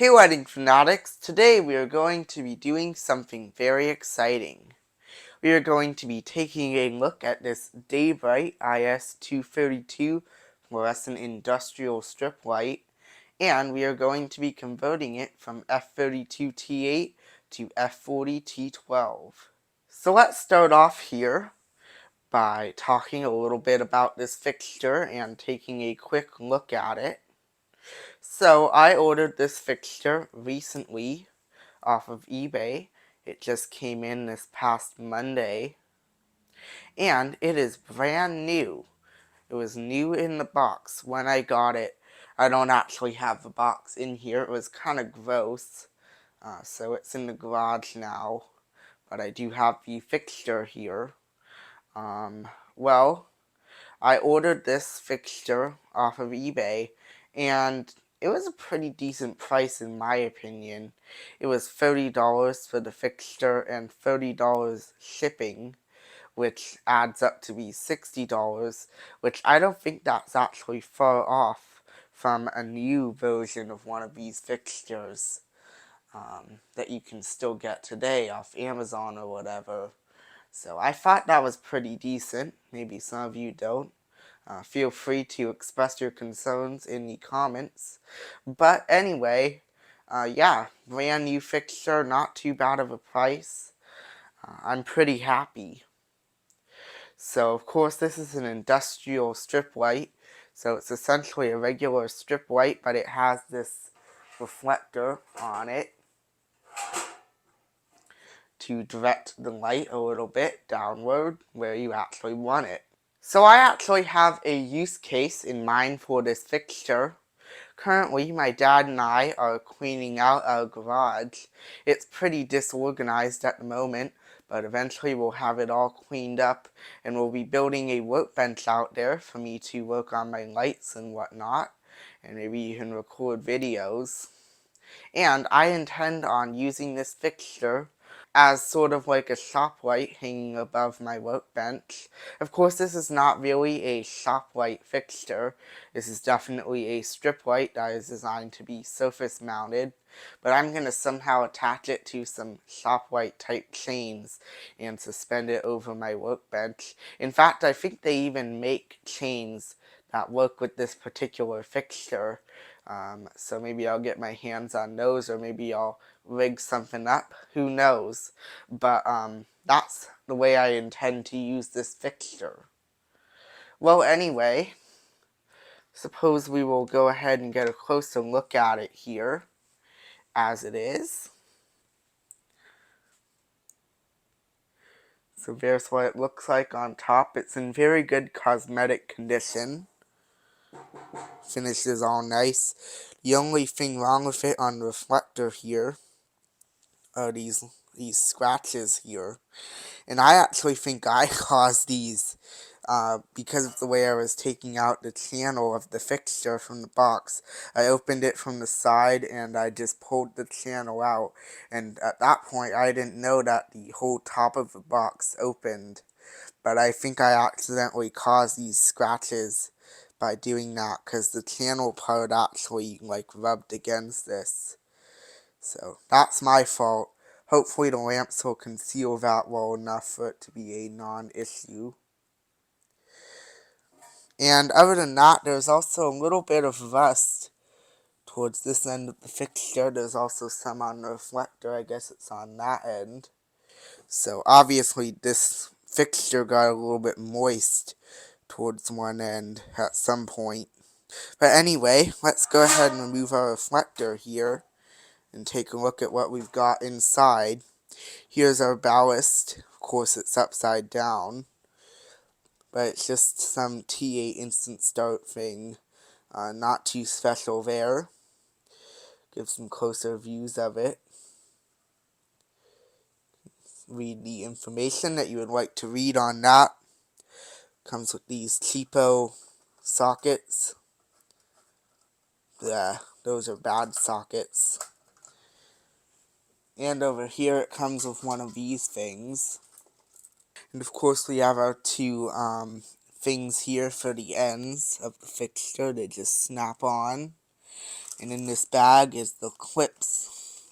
Hey wedding fanatics, today we are going to be doing something very exciting. We are going to be taking a look at this Day-Brite IS232 fluorescent industrial strip light, and we are going to be converting it from F32T8 to F40T12. So let's start off here by talking a little bit about this fixture and taking a quick look at it. So I ordered this fixture recently off of eBay. It just came in this past Monday, and it is brand new. It was new in the box when I got it. I don't actually have the box in here. It was kind of gross, so it's in the garage now, but I do have the fixture here. Well, I ordered this fixture off of eBay, and it was a pretty decent price in my opinion. It was $30 for the fixture and $30 shipping, which adds up to be $60, which I don't think that's actually far off from a new version of one of these fixtures that you can still get today off Amazon or whatever. So I thought that was pretty decent. Maybe some of you don't. Feel free to express your concerns in the comments. But anyway, yeah, brand new fixture, not too bad of a price. I'm pretty happy. So of course this is an industrial strip light. So it's essentially a regular strip light, but it has this reflector on it to direct the light a little bit downward where you actually want it. So I actually have a use case in mind for this fixture. Currently, my dad and I are cleaning out our garage. It's pretty disorganized at the moment, but eventually we'll have it all cleaned up, and we'll be building a workbench out there for me to work on my lights and whatnot, and maybe even record videos. And I intend on using this fixture as sort of like a shop light hanging above my workbench. Of course, this is not really a shop light fixture. This is definitely a strip light that is designed to be surface mounted, but I'm going to somehow attach it to some shop light type chains and suspend it over my workbench. In fact, I think they even make chains that work with this particular fixture. So maybe I'll get my hands on those, or maybe I'll rig something up. Who knows? But that's the way I intend to use this fixture. Well, anyway, suppose we will go ahead and get a closer look at it here as it is. So there's what it looks like on top. It's in very good cosmetic condition. Finish is all nice. The only thing wrong with it on the reflector here are these scratches here. And I actually think I caused these because of the way I was taking out the channel of the fixture from the box. I opened it from the side and I just pulled the channel out. And at that point I didn't know that the whole top of the box opened. But I think I accidentally caused these scratches by doing that because the channel part actually like rubbed against this. So that's my fault. Hopefully the lamps will conceal that well enough for it to be a non-issue. And other than that, there's also a little bit of rust towards this end of the fixture. There's also some on the reflector. I guess it's on that end. So obviously this fixture got a little bit moist towards one end at some point. But anyway, let's go ahead and remove our reflector here and take a look at what we've got inside. Here's our ballast. Of course, it's upside down, but it's just some T8 instant start thing. Not too special there. Give some closer views of it. Read the information that you would like to read on that. Comes with these cheapo sockets. Yeah, those are bad sockets. And over here it comes with one of these things. And of course we have our two things here for the ends of the fixture. They just snap on. And in this bag is the clips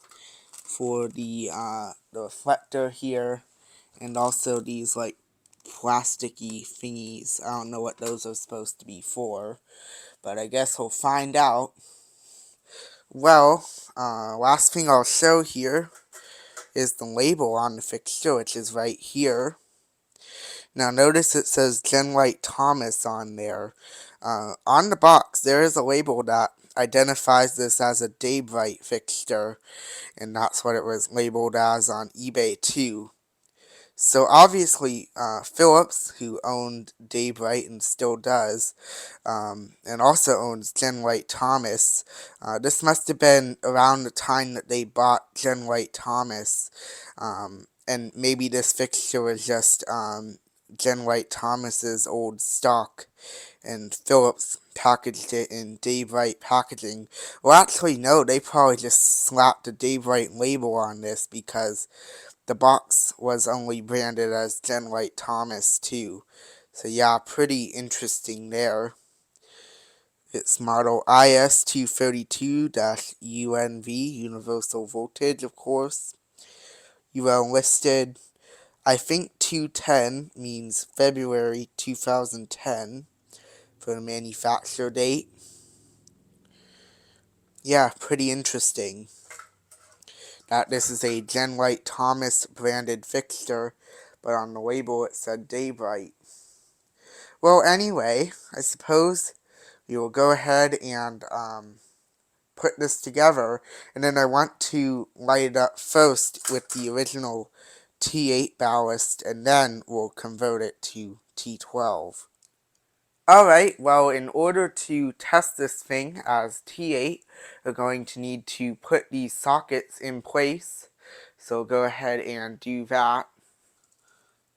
for the reflector here, and also these like plasticky thingies. I don't know what those are supposed to be for, but I guess we'll find out. Well, last thing I'll show here is the label on the fixture, which is right here. Now notice it says Gen-White Thomas on there. On the box, there is a label that identifies this as a Day-Brite fixture, and that's what it was labeled as on eBay too. So obviously, Philips, who owned Day-Brite and still does, and also owns Gen-White Thomas, this must have been around the time that they bought Gen-White Thomas, and maybe this fixture was just Gen-White Thomas's old stock, and Philips packaged it in Day-Brite packaging. Well, actually, no, they probably just slapped a Day-Brite label on this because the box was only branded as Gen-White Thomas too. So yeah, pretty interesting there. It's model IS232-UNV, Universal Voltage, of course. UL listed, I think 210 means February 2010 for the manufacture date. Yeah, pretty interesting that this is a Gen-White Thomas branded fixture, but on the label it said Day-Brite. Well, anyway, I suppose we will go ahead and put this together, and then I want to light it up first with the original T8 ballast, and then we'll convert it to T12. Alright, well, in order to test this thing as T8, we're going to need to put these sockets in place. So go ahead and do that.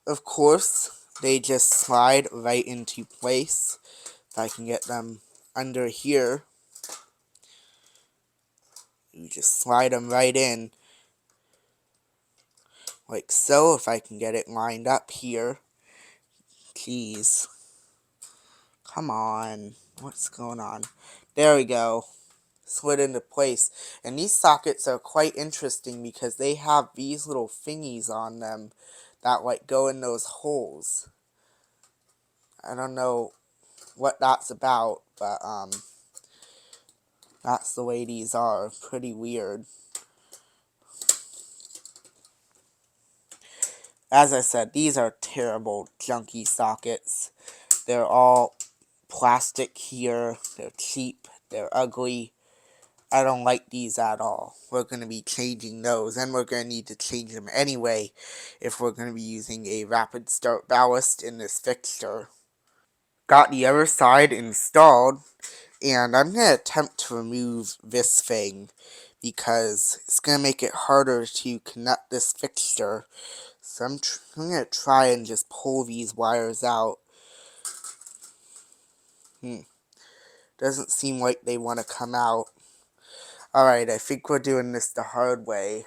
Of course, they just slide right into place. If I can get them under here, you just slide them right in. Like so, if I can get it lined up here. Jeez. Come on. What's going on? There we go. Slid into place. And these sockets are quite interesting because they have these little thingies on them that like go in those holes. I don't know what that's about, but that's the way these are. Pretty weird. As I said, these are terrible junky sockets. They're all plastic here. They're cheap. They're ugly. I don't like these at all. We're going to be changing those, and we're going to need to change them anyway if we're going to be using a rapid start ballast in this fixture. Got the other side installed, and I'm going to attempt to remove this thing because it's going to make it harder to connect this fixture. So I'm going to try and just pull these wires out. Doesn't seem like they want to come out. Alright, I think we're doing this the hard way.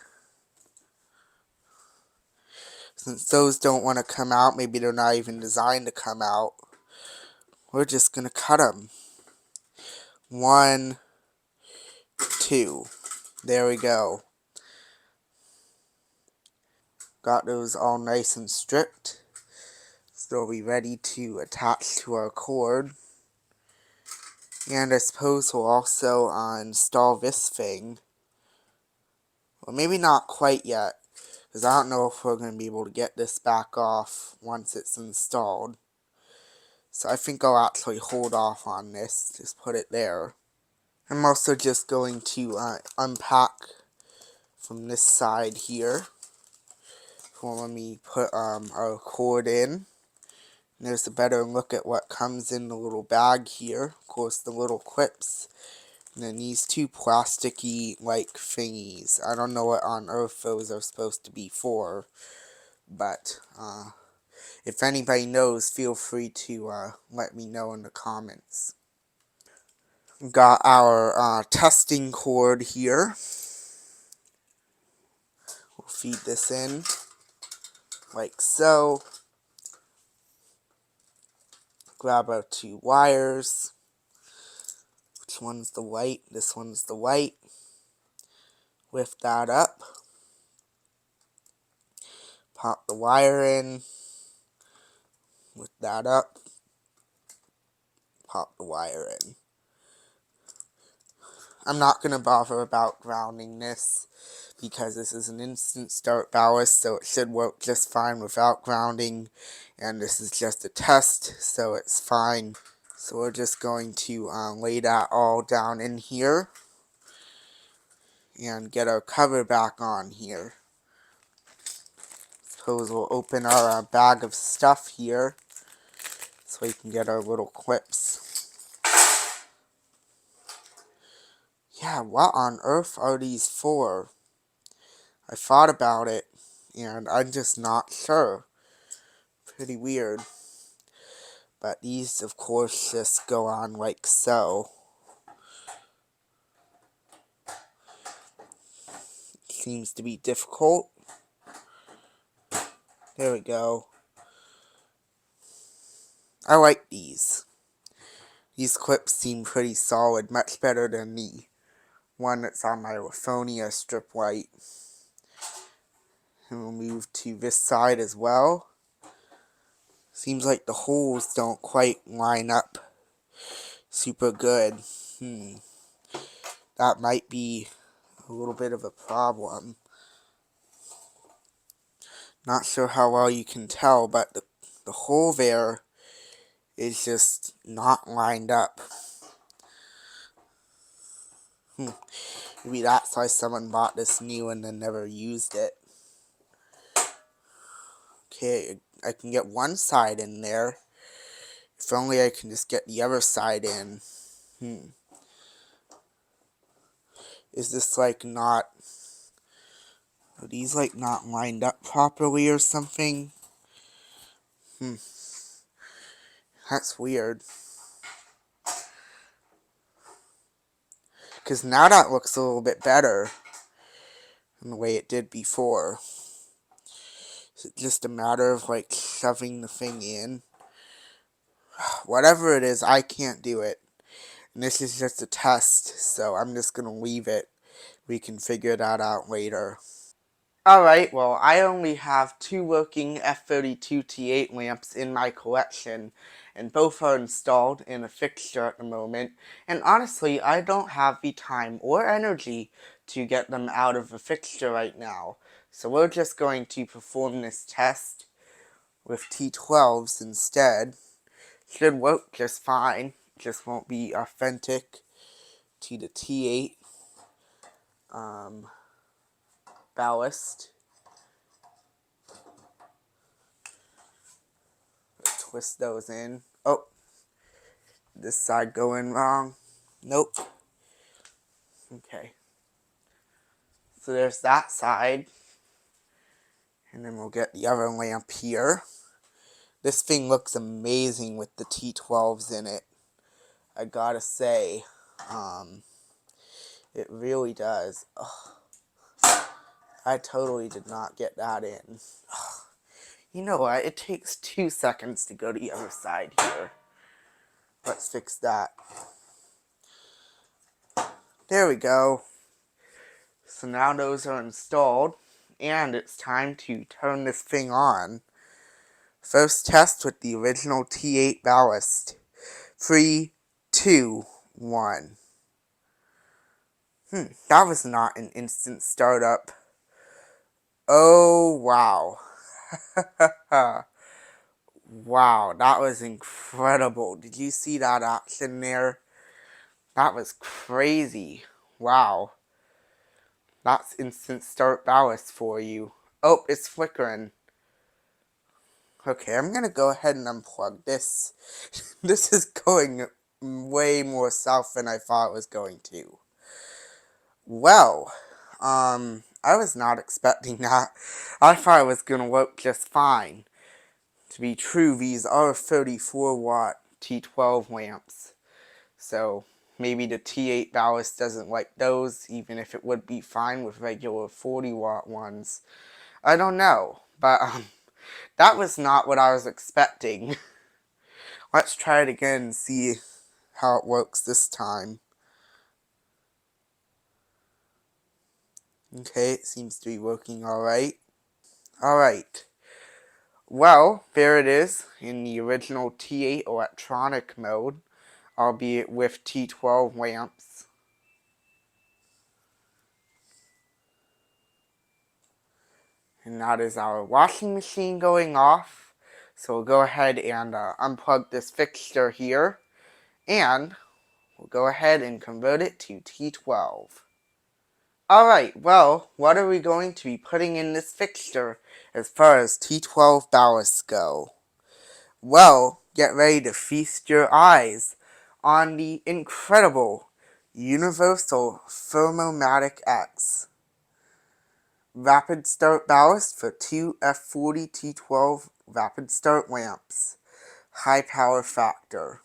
Since those don't want to come out, maybe they're not even designed to come out, we're just going to cut them. 1, 2. There we go. Got those all nice and stripped. So we'll be ready to attach to our cord. And I suppose we'll also install this thing. Well, maybe not quite yet, because I don't know if we're going to be able to get this back off once it's installed. So I think I'll actually hold off on this, just put it there. I'm also just going to unpack from this side here. So let me put our cord in. And there's a better look at what comes in the little bag here. Of course, the little clips. And then these two plasticky like thingies. I don't know what on earth those are supposed to be for. But if anybody knows, feel free to let me know in the comments. Got our testing cord here. We'll feed this in like so. Grab our two wires, which This one's the white, this one's the white. Lift that up. Pop the wire in. Lift that up. Pop the wire in. I'm not going to bother about grounding this because this is an instant start ballast, so it should work just fine without grounding. And this is just a test, so it's fine. So we're just going to lay that all down in here and get our cover back on here. Suppose we'll open our bag of stuff here so we can get our little clips. Yeah, what on earth are these for? I thought about it, and I'm just not sure. Pretty weird. But these, of course, just go on like so. Seems to be difficult. There we go. I like these. These clips seem pretty solid, much better than the one that's on my Leviton strip light. And we'll move to this side as well. Seems like the holes don't quite line up super good. That might be a little bit of a problem. Not sure how well you can tell, but the hole there is just not lined up. Maybe that's why someone bought this new and then never used it. Okay, I can get one side in there. If only I can just get the other side in. Is this like not... Are these like not lined up properly or something? That's weird. Because now that looks a little bit better than the way it did before. Is it just a matter of like shoving the thing in? Whatever it is, I can't do it. And this is just a test, so I'm just going to leave it. We can figure that out later. Alright, well, I only have 2 working F32 T8 lamps in my collection, and both are installed in a fixture at the moment, and honestly, I don't have the time or energy to get them out of a fixture right now. So we're just going to perform this test with T12s instead. Should work just fine, just won't be authentic to the T8 ballast. Twist those in. Oh, this side going wrong. Nope. Okay. So there's that side. And then we'll get the other lamp here. This thing looks amazing with the T12s in it. I gotta say. It really does. Ugh. I totally did not get that in. Ugh. You know what? It takes 2 seconds to go to the other side here. Let's fix that. There we go. So now those are installed, and it's time to turn this thing on. First test with the original T8 ballast. 3, 2, 1. That was not an instant startup. Oh, wow. Wow, that was incredible. Did you see that action there? That was crazy. Wow. That's instant start ballast for you. Oh, it's flickering. Okay, I'm gonna go ahead and unplug this. This is going way more south than I thought it was going to. Well, I was not expecting that. I thought it was gonna work just fine. To be true, these are 34 watt T12 lamps. So maybe the T8 ballast doesn't like those, even if it would be fine with regular 40 watt ones. I don't know, but that was not what I was expecting. Let's try it again and see how it works this time. Okay, it seems to be working alright. Alright. Well, there it is in the original T8 electronic mode, albeit with T12 lamps. And that is our washing machine going off. So we'll go ahead and unplug this fixture here, and we'll go ahead and convert it to T12. Alright, well, what are we going to be putting in this fixture as far as T12 ballasts go? Well, get ready to feast your eyes on the incredible Universal Therm-o-Matic X. Rapid start ballast for 2 F40 T12 rapid start lamps. High power factor.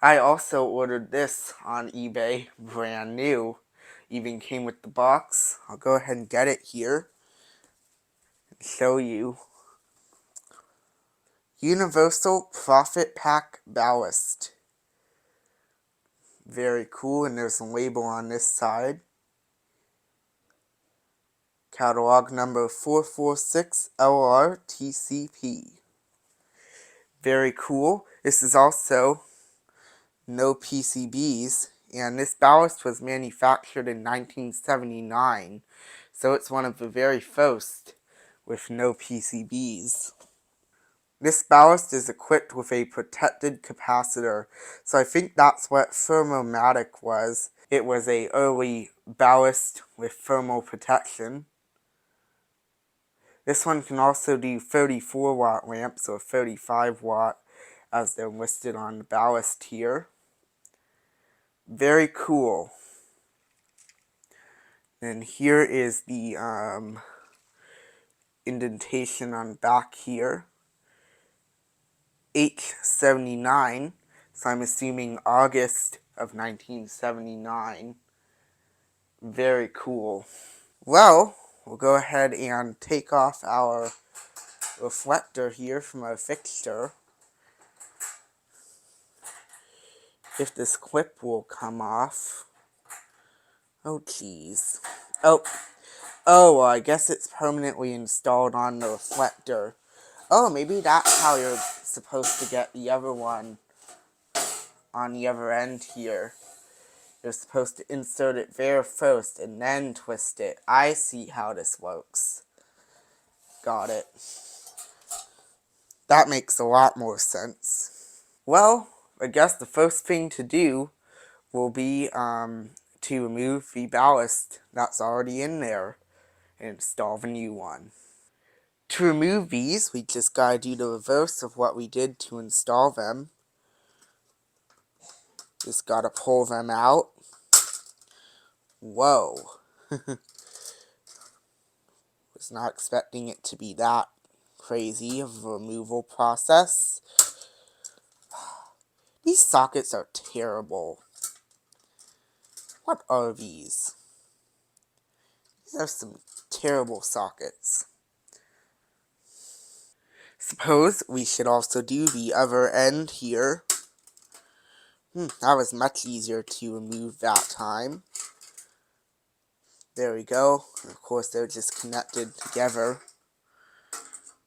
I also ordered this on eBay, brand new. Even came with the box. I'll go ahead and get it here and show you. Universal Profit Pack Ballast. Very cool, and there's a label on this side. Catalog number 446 LRTCP. Very cool. This is also no PCBs, and this ballast was manufactured in 1979, so it's one of the very first with no PCBs. This ballast is equipped with a protected capacitor, so I think that's what Therm-o-Matic was. It was a early ballast with thermal protection. This one can also do 34 watt lamps or 35 watt as they're listed on the ballast here. Very cool. And here is the indentation on the back here. H79, so I'm assuming August of 1979. Very cool. Well, we'll go ahead and take off our reflector here from our fixture. If this clip will come off. Oh, jeez. Oh, well, I guess it's permanently installed on the reflector. Oh, maybe that's how you're supposed to get the other one on the other end here. You're supposed to insert it there first and then twist it. I see how this works. Got it. That makes a lot more sense. Well, I guess the first thing to do will be to remove the ballast that's already in there and install the new one. To remove these, we just gotta do the reverse of what we did to install them. Just gotta pull them out. Whoa. Was not expecting it to be that crazy of a removal process. These sockets are terrible. What are these? These are some terrible sockets. Suppose we should also do the other end here. That was much easier to remove that time. There we go. And of course, they're just connected together.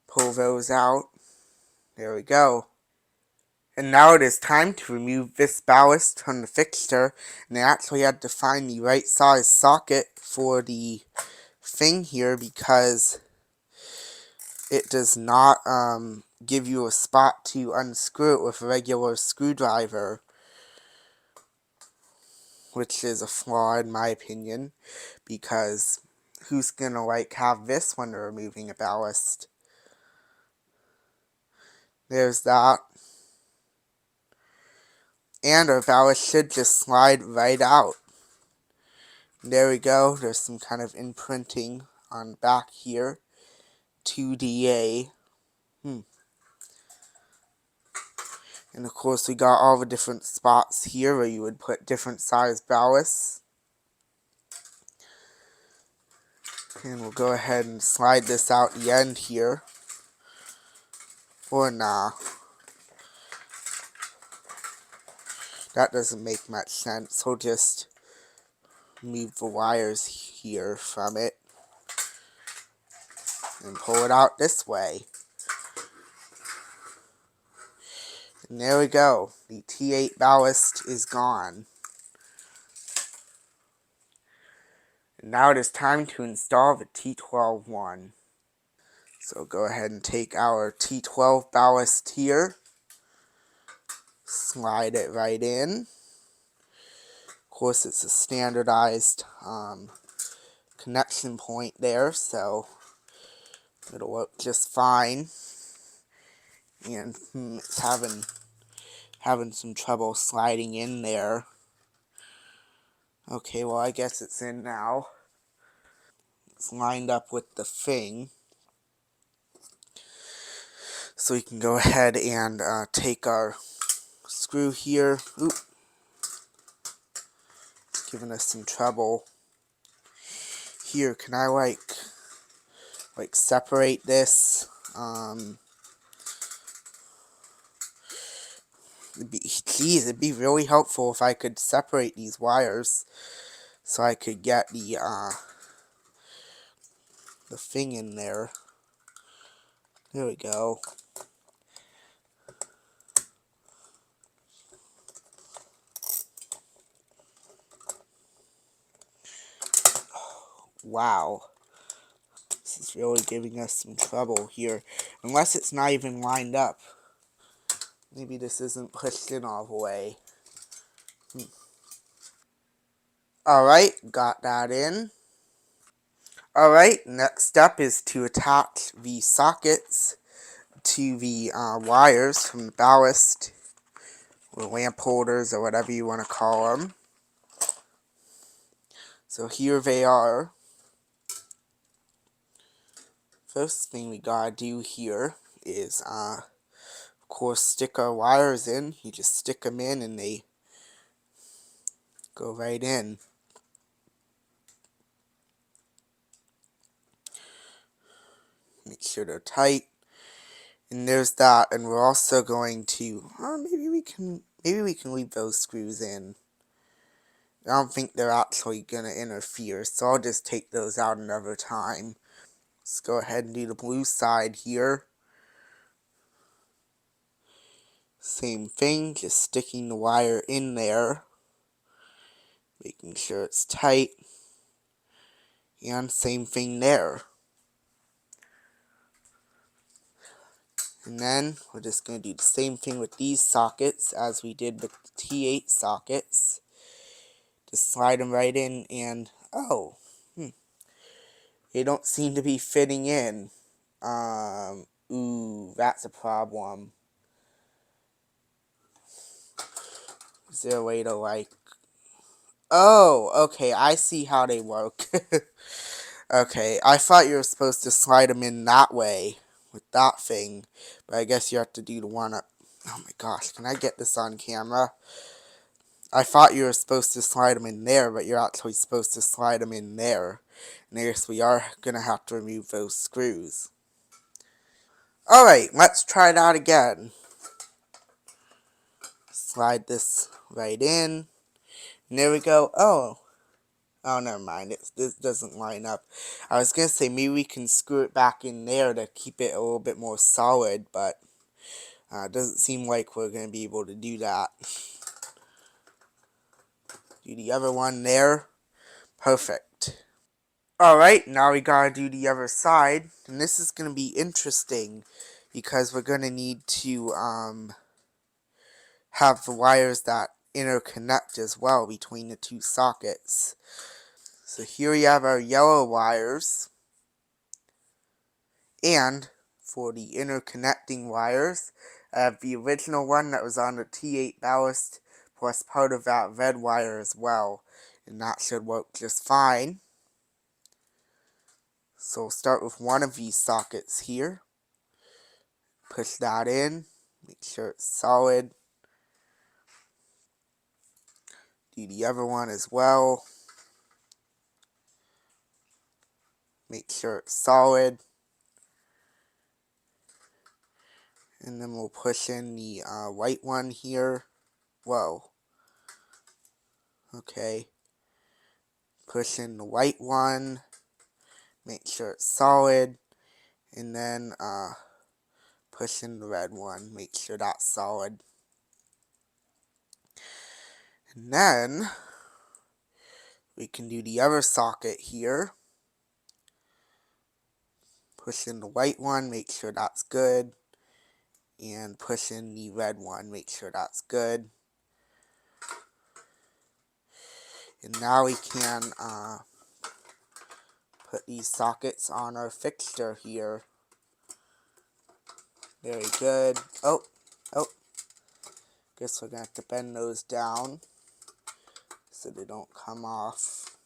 Pull those out. There we go. And now it is time to remove this ballast from the fixture. And I actually had to find the right size socket for the thing here because it does not give you a spot to unscrew it with a regular screwdriver, which is a flaw in my opinion, because who's gonna have this when they're removing a ballast? There's that. And our ballast should just slide right out. There we go. There's some kind of imprinting on the back here. 2DA. And of course we got all the different spots here where you would put different size ballasts. And we'll go ahead and slide this out the end here. Or nah. That doesn't make much sense. We'll just Move the wires here from it and pull it out this way. And there we go. The T8 ballast is gone. And now it is time to install the T12 one. So go ahead and take our T12 ballast here. Slide it right in. Of course, it's a standardized connection point there, so it'll work just fine. And it's having some trouble sliding in there. Okay, well, I guess it's in now. It's lined up with the thing. So we can go ahead and take our screw here. Oop. It's giving us some trouble. Here, can I like separate this? It'd be really helpful if I could separate these wires so I could get the thing in there. There we go. Wow. This is really giving us some trouble here. Unless it's not even lined up. Maybe this isn't pushed in all the way. Alright, got that in. Alright, next step is to attach the sockets to the wires from the ballast, or lamp holders, or whatever you want to call them. So here they are. First thing we gotta do here is, of course, stick our wires in. You just stick them in and they go right in. Make sure they're tight. And there's that. And we're also going to, maybe we can leave those screws in. I don't think they're actually gonna interfere, so I'll just take those out another time. Let's go ahead and do the blue side here. Same thing, just sticking the wire in there, making sure it's tight, and same thing there. And then we're just going to do the same thing with these sockets as we did with the T8 sockets. Just slide them right in and, they don't seem to be fitting in. Ooh, that's a problem. Is there a way to oh, okay, I see how they work. Okay, I thought you were supposed to slide them in that way with that thing, but I guess you have to do the one up. Oh my gosh, can I get this on camera? I thought you were supposed to slide them in there, but you're actually supposed to slide them in there. And I guess we are going to have to remove those screws. Alright, let's try that again. Slide this right in. And there we go. Oh, never mind. This doesn't line up. I was going to say maybe we can screw it back in there to keep it a little bit more solid, but it doesn't seem like we're going to be able to do that. Do the other one there. Perfect. Alright, now we gotta do the other side. And this is going to be interesting because we're going to need to have the wires that interconnect as well between the two sockets. So here we have our yellow wires, and for the interconnecting wires, I have the original one that was on the T8 ballast plus part of that red wire as well, and that should work just fine. So we'll start with one of these sockets here, push that in, make sure it's solid, do the other one as well. Make sure it's solid. And then we'll push in the white one here. Whoa. Okay. push in the white one, make sure it's solid, and then push in the red one, make sure that's solid. And then we can do the other socket here. Push in the white one, make sure that's good, and push in the red one, make sure that's good. And now we can put these sockets on our fixture here. Very good. Oh, guess we're going to have to bend those down so they don't come off.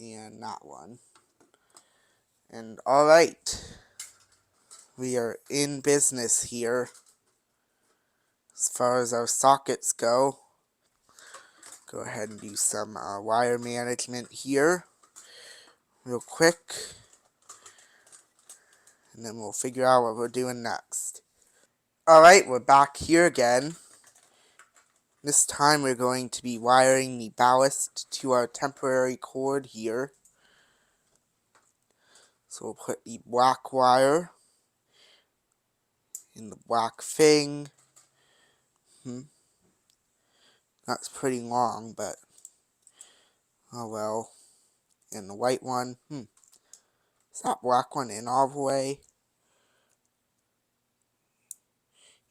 And that one. And alright, we are in business here as far as our sockets go. Go ahead and do some wire management here real quick, and then we'll figure out what we're doing next. Alright, we're back here again. This time we're going to be wiring the ballast to our temporary cord here. So we'll put the black wire in the black thing. That's pretty long, but oh well. And the white one, is that black one in all the way?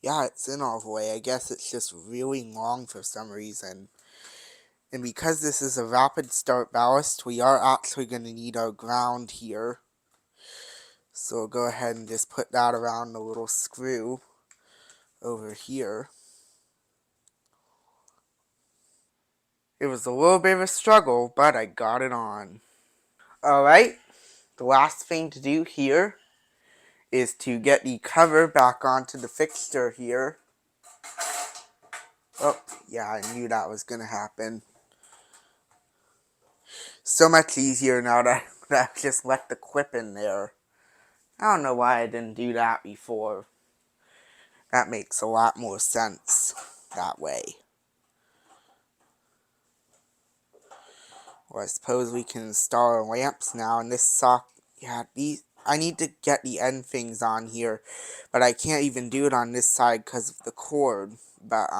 Yeah, it's in all the way. I guess it's just really long for some reason. And because this is a rapid start ballast, we are actually going to need our ground here. So we'll go ahead and just put that around the little screw over here. It was a little bit of a struggle, but I got it on. Alright, the last thing to do here is to get the cover back onto the fixture here. Oh, yeah, I knew that was going to happen. So much easier now that I just let the clip in there. I don't know why I didn't do that before. That makes a lot more sense that way. Well, I suppose we can install our lamps now, and this I need to get the end things on here, but I can't even do it on this side because of the cord. But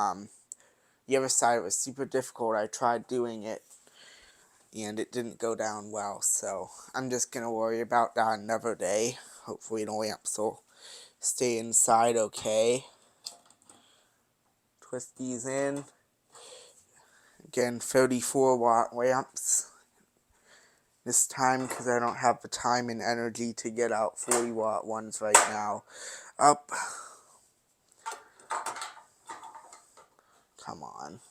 the other side was super difficult. I tried doing it, and it didn't go down well, so I'm just gonna worry about that another day. Hopefully the lamps will stay inside okay. Twist these in. Again, 34-watt lamps. This time, because I don't have the time and energy to get out 40-watt ones right now. Up. Come on.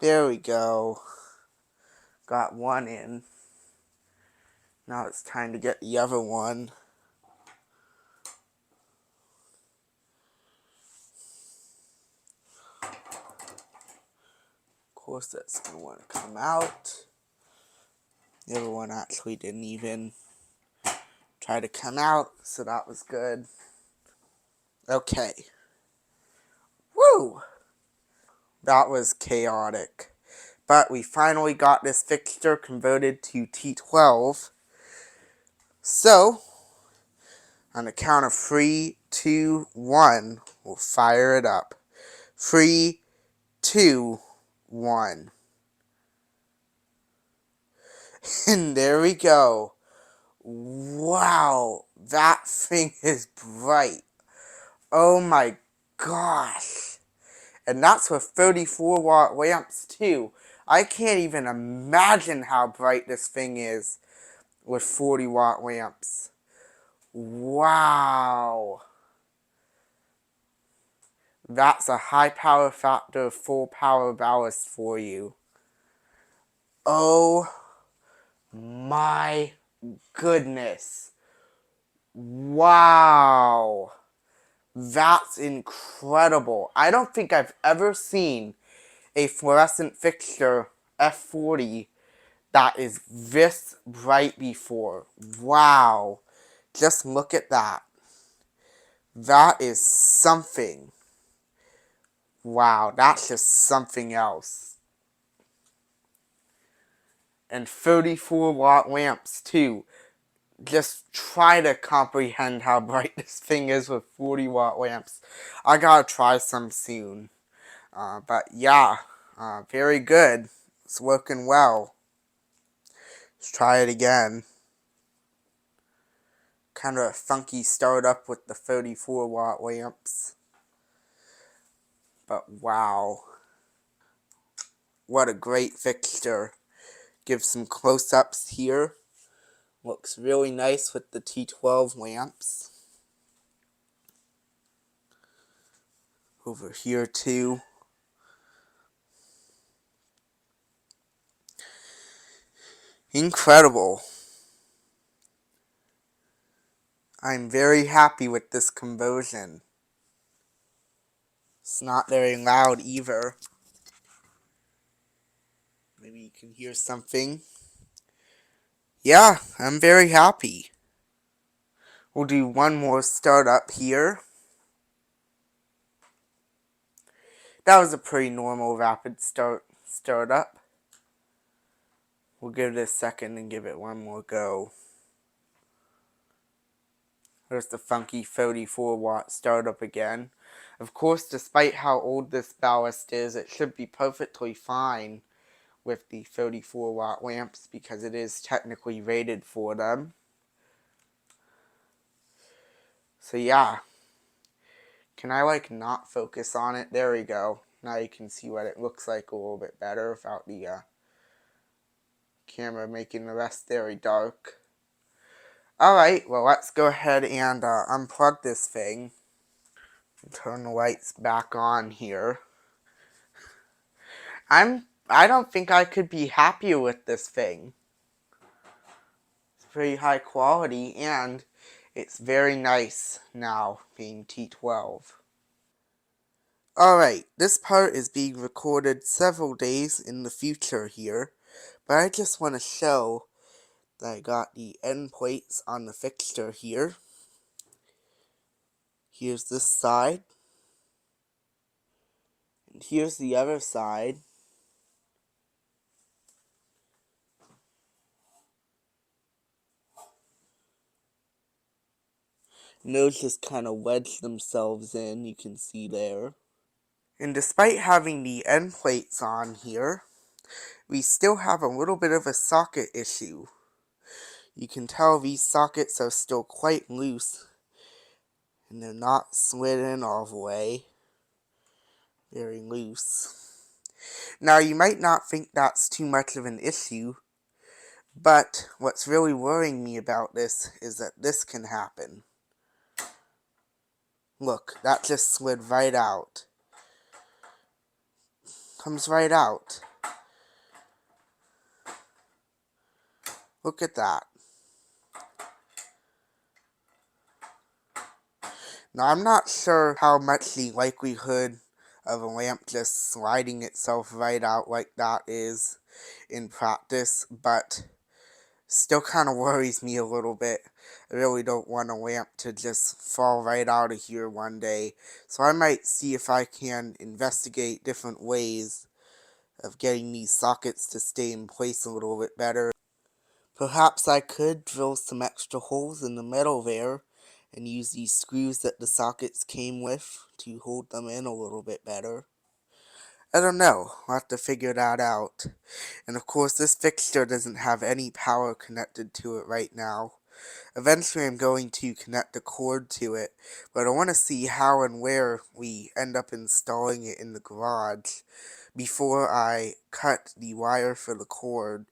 There we go. Got one in. Now it's time to get the other one. Of course, that's going to want to come out. The other one actually didn't even try to come out, so that was good. Okay. Woo! That was chaotic. But we finally got this fixture converted to T12. So, on the count of 3, 2, 1, we'll fire it up. 3, 2, 1. And there we go. Wow, that thing is bright. Oh my gosh. And that's with 34-watt lamps too. I can't even imagine how bright this thing is with 40-watt lamps. Wow. That's a high power factor, full power ballast for you. Oh my goodness. Wow. That's incredible. I don't think I've ever seen a fluorescent fixture F40 that is this bright before. Wow. Just look at that. That is something. Wow, that's just something else. And 34-watt lamps too. Just try to comprehend how bright this thing is with 40-watt lamps. I gotta try some soon. But yeah, very good. It's working well. Let's try it again. Kind of a funky startup with the 34-watt lamps. But wow. What a great fixture. Give some close-ups here. Looks really nice with the T12 lamps. Over here too. Incredible. I'm very happy with this conversion. It's not very loud either. Maybe you can hear something. Yeah, I'm very happy. We'll do one more startup here. That was a pretty normal rapid startup. We'll give it a second and give it one more go. There's the funky 34-watt startup again. Of course, despite how old this ballast is, it should be perfectly fine with the 34-watt lamps because it is technically rated for them. So yeah. Can I not focus on it? There we go. Now you can see what it looks like a little bit better without the camera making the rest very dark. Alright, well let's go ahead and unplug this thing. Turn the lights back on here. I don't think I could be happier with this thing. It's pretty high quality and it's very nice now being T12. Alright, this part is being recorded several days in the future here, but I just want to show that I got the end plates on the fixture here. Here's this side, and here's the other side. And those just kind of wedge themselves in, you can see there. And despite having the end plates on here, we still have a little bit of a socket issue. You can tell these sockets are still quite loose, and they're not slid in all the way. Very loose. Now, you might not think that's too much of an issue, but what's really worrying me about this is that this can happen. Look, that just slid right out. Comes right out. Look at that. Now, I'm not sure how much the likelihood of a lamp just sliding itself right out like that is in practice, but still kind of worries me a little bit. I really don't want a lamp to just fall right out of here one day, so I might see if I can investigate different ways of getting these sockets to stay in place a little bit better. Perhaps I could drill some extra holes in the metal there and use these screws that the sockets came with to hold them in a little bit better. I don't know, I'll have to figure that out. And of course this fixture doesn't have any power connected to it right now. Eventually I'm going to connect a cord to it, but I want to see how and where we end up installing it in the garage before I cut the wire for the cord,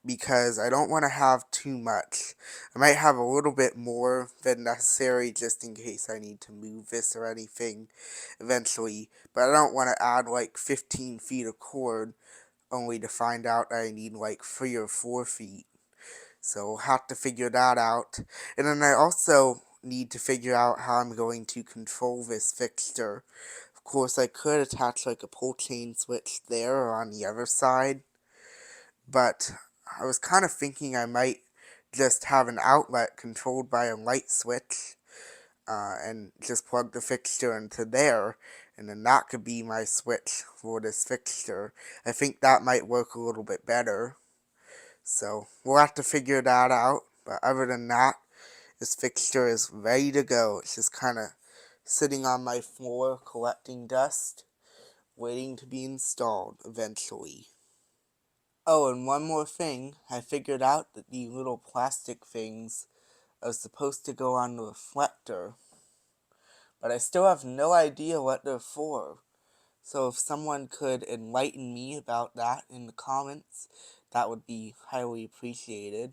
because I don't want to have too much. I might have a little bit more than necessary just in case I need to move this or anything eventually, but I don't want to add 15 feet of cord only to find out I need 3 or 4 feet. So we'll have to figure that out. And then I also need to figure out how I'm going to control this fixture. Of course, I could attach a pull chain switch there or on the other side, but I was kind of thinking I might just have an outlet controlled by a light switch and just plug the fixture into there and then that could be my switch for this fixture. I think that might work a little bit better. So we'll have to figure that out. But other than that, this fixture is ready to go. It's just kind of sitting on my floor collecting dust, waiting to be installed eventually. Oh, and one more thing. I figured out that the little plastic things are supposed to go on the reflector, but I still have no idea what they're for. So if someone could enlighten me about that in the comments, that would be highly appreciated.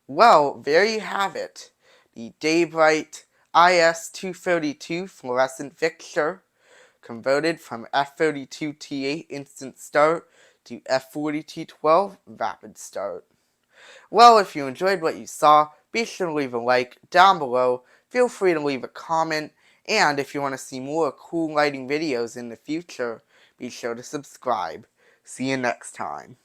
Well, there you have it. The Day-Brite IS232 fluorescent fixture, converted from F32T8 instant start to F40T12 rapid start. Well, if you enjoyed what you saw, be sure to leave a like down below, feel free to leave a comment, and if you want to see more cool lighting videos in the future, be sure to subscribe. See you next time.